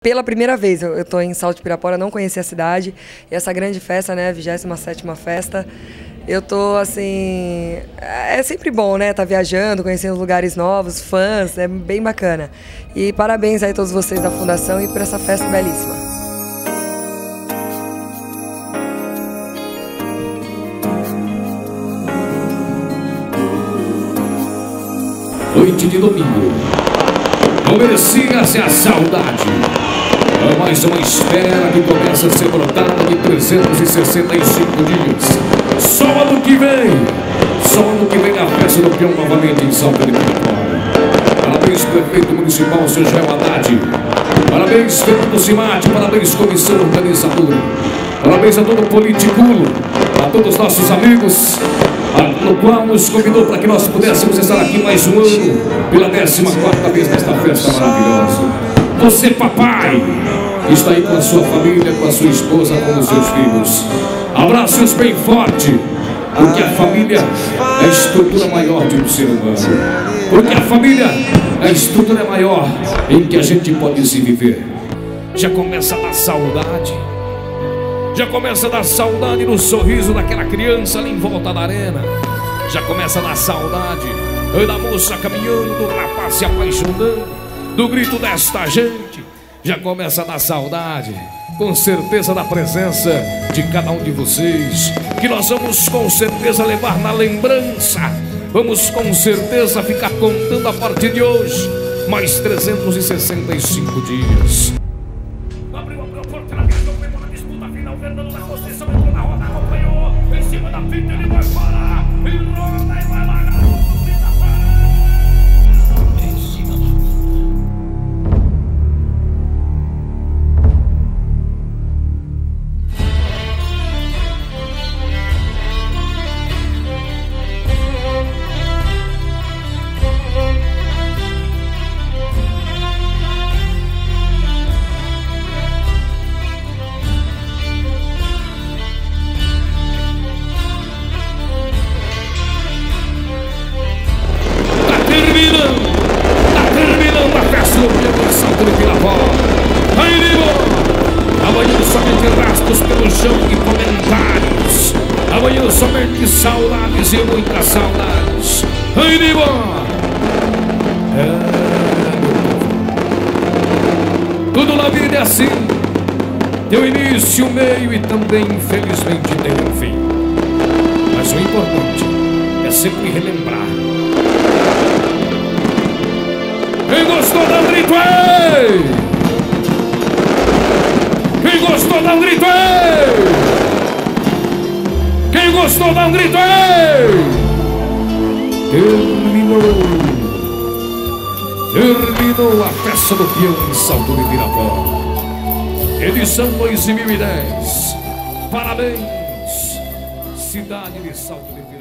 pela primeira vez. Eu tô em Salto de Pirapora, não conheci a cidade. E essa grande festa, né, 27ª festa, eu tô, assim... É sempre bom, né, tá viajando, conhecendo lugares novos, fãs, é bem bacana. E parabéns aí a todos vocês da Fundação e por essa festa belíssima. Noite de domingo, comecia-se a saudade. É mais uma espera que começa a ser brotada de 365 dias. Só ano que vem a festa do peão novamente em Salto de Pirapora. Parabéns, prefeito municipal, seu Joel Haddad. Parabéns, Fernando Cimati. Parabéns, comissão organizadora. Parabéns a todo o politiculo, a todos os nossos amigos, no qual nos convidou para que nós pudéssemos estar aqui mais um ano, pela 14ª vez nesta festa maravilhosa. Você, papai, que está aí com a sua família, com a sua esposa, com os seus filhos, abrace-os bem forte, porque a família é a estrutura maior de um ser humano, porque a família é a estrutura maior em que a gente pode se viver. Já começa a dar saudade. Já começa a dar saudade no sorriso daquela criança ali em volta da arena. Já começa a dar saudade da moça caminhando, do rapaz se apaixonando, do grito desta gente. Já começa a dar saudade, com certeza, da presença de cada um de vocês, que nós vamos com certeza levar na lembrança. Vamos com certeza ficar contando a partir de hoje mais 365 dias. Fernando na construção, entrou na roda, acompanhou, em cima da fita, ele vai fora, e roda e vai lá, em cima da... Tá terminando a festa do peão em Salto de Pirapora. Aí, Nimo! Amanhã somente rastros pelo chão e comentários. Amanhã somente saudades e muitas saudades. Aí, Nimo! Tudo na vida é assim. Tem um início, um meio e também, infelizmente, tem um fim. Mas o importante é sempre relembrar. Quem gostou, dá um grito, ei! Quem gostou, dá um grito, ei! Quem gostou, dá um grito, ei! Terminou a festa do peão em Salto de Pirapora, edição 2010. Parabéns, cidade de Salto de Pirapora.